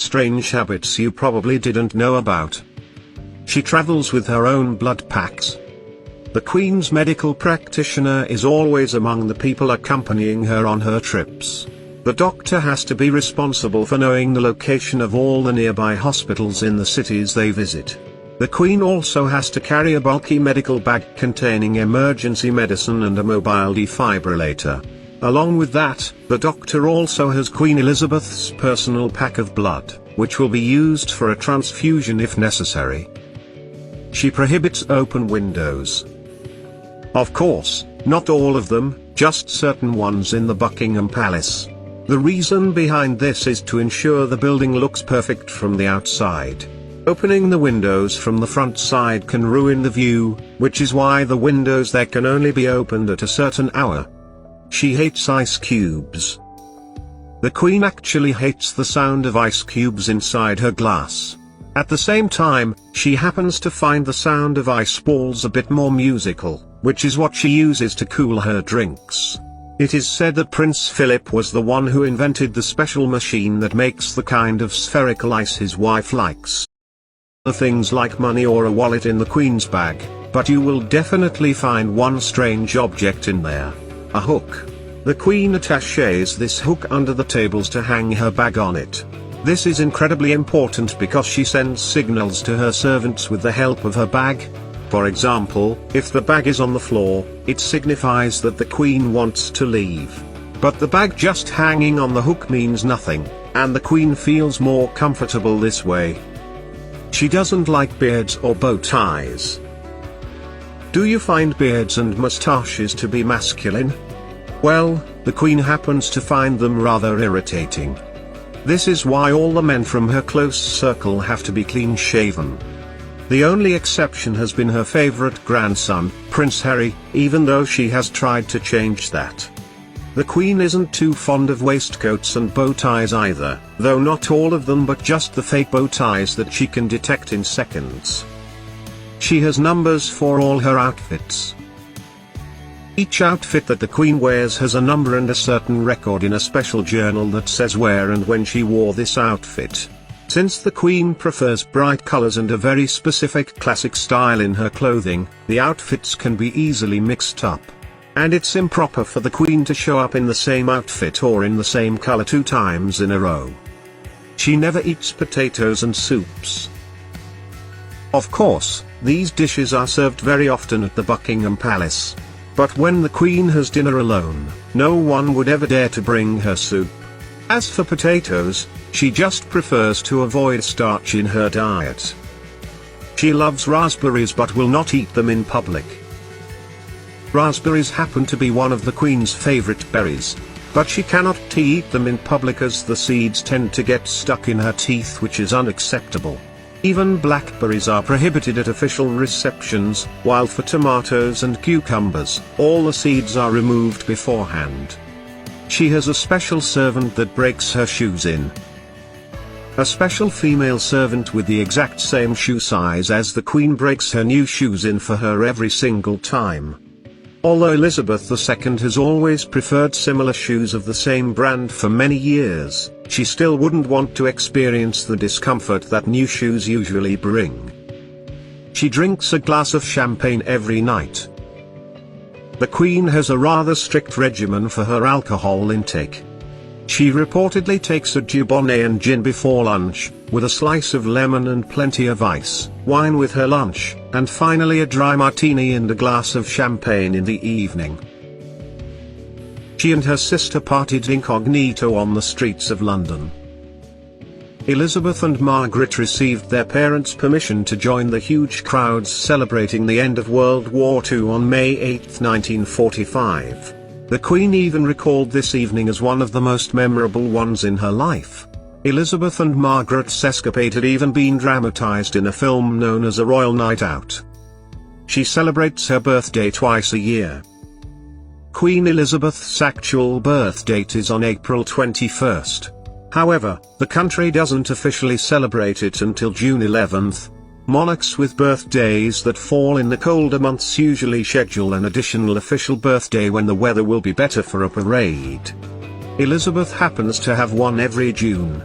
strange habits you probably didn't know about. She travels with her own blood packs. The Queen's medical practitioner is always among the people accompanying her on her trips. The doctor has to be responsible for knowing the location of all the nearby hospitals in the cities they visit. The Queen also has to carry a bulky medical bag containing emergency medicine and a mobile defibrillator. Along with that, the doctor also has Queen Elizabeth's personal pack of blood, which will be used for a transfusion if necessary. She prohibits open windows. Of course, not all of them, just certain ones in the Buckingham Palace. The reason behind this is to ensure the building looks perfect from the outside. Opening the windows from the front side can ruin the view, which is why the windows there can only be opened at a certain hour. She hates ice cubes. The Queen actually hates the sound of ice cubes inside her glass. At the same time, she happens to find the sound of ice balls a bit more musical, which is what she uses to cool her drinks. It is said that Prince Philip was the one who invented the special machine that makes the kind of spherical ice his wife likes. Things like money or a wallet in the Queen's bag, but you will definitely find one strange object in there. A hook. The Queen attaches this hook under the tables to hang her bag on it. This is incredibly important because she sends signals to her servants with the help of her bag. For example, if the bag is on the floor, it signifies that the Queen wants to leave. But the bag just hanging on the hook means nothing, and the Queen feels more comfortable this way. She doesn't like beards or bow ties. Do you find beards and moustaches to be masculine? Well, the Queen happens to find them rather irritating. This is why all the men from her close circle have to be clean-shaven. The only exception has been her favorite grandson, Prince Harry, even though she has tried to change that. The Queen isn't too fond of waistcoats and bow ties either, though not all of them but just the fake bow ties that she can detect in seconds. She has numbers for all her outfits. Each outfit that the Queen wears has a number and a certain record in a special journal that says where and when she wore this outfit. Since the Queen prefers bright colors and a very specific classic style in her clothing, the outfits can be easily mixed up. And it's improper for the Queen to show up in the same outfit or in the same color 2 times in a row. She never eats potatoes and soups. Of course, these dishes are served very often at the Buckingham Palace. But when the Queen has dinner alone, no one would ever dare to bring her soup. As for potatoes, she just prefers to avoid starch in her diet. She loves raspberries but will not eat them in public. Raspberries happen to be one of the Queen's favorite berries, but she cannot eat them in public as the seeds tend to get stuck in her teeth, which is unacceptable. Even blackberries are prohibited at official receptions, while for tomatoes and cucumbers, all the seeds are removed beforehand. She has a special servant that breaks her shoes in. A special female servant with the exact same shoe size as the Queen breaks her new shoes in for her every single time. Although Elizabeth II has always preferred similar shoes of the same brand for many years, she still wouldn't want to experience the discomfort that new shoes usually bring. She drinks a glass of champagne every night. The Queen has a rather strict regimen for her alcohol intake. She reportedly takes a Dubonnet and gin before lunch, with a slice of lemon and plenty of ice, wine with her lunch, and finally a dry martini and a glass of champagne in the evening. She and her sister partied incognito on the streets of London. Elizabeth and Margaret received their parents' permission to join the huge crowds celebrating the end of World War II on May 8, 1945. The Queen even recalled this evening as one of the most memorable ones in her life. Elizabeth and Margaret's escapade had even been dramatized in a film known as A Royal Night Out. She celebrates her birthday twice a year. Queen Elizabeth's actual birth date is on April 21st. However, the country doesn't officially celebrate it until June 11th. Monarchs with birthdays that fall in the colder months usually schedule an additional official birthday when the weather will be better for a parade. Elizabeth happens to have one every June.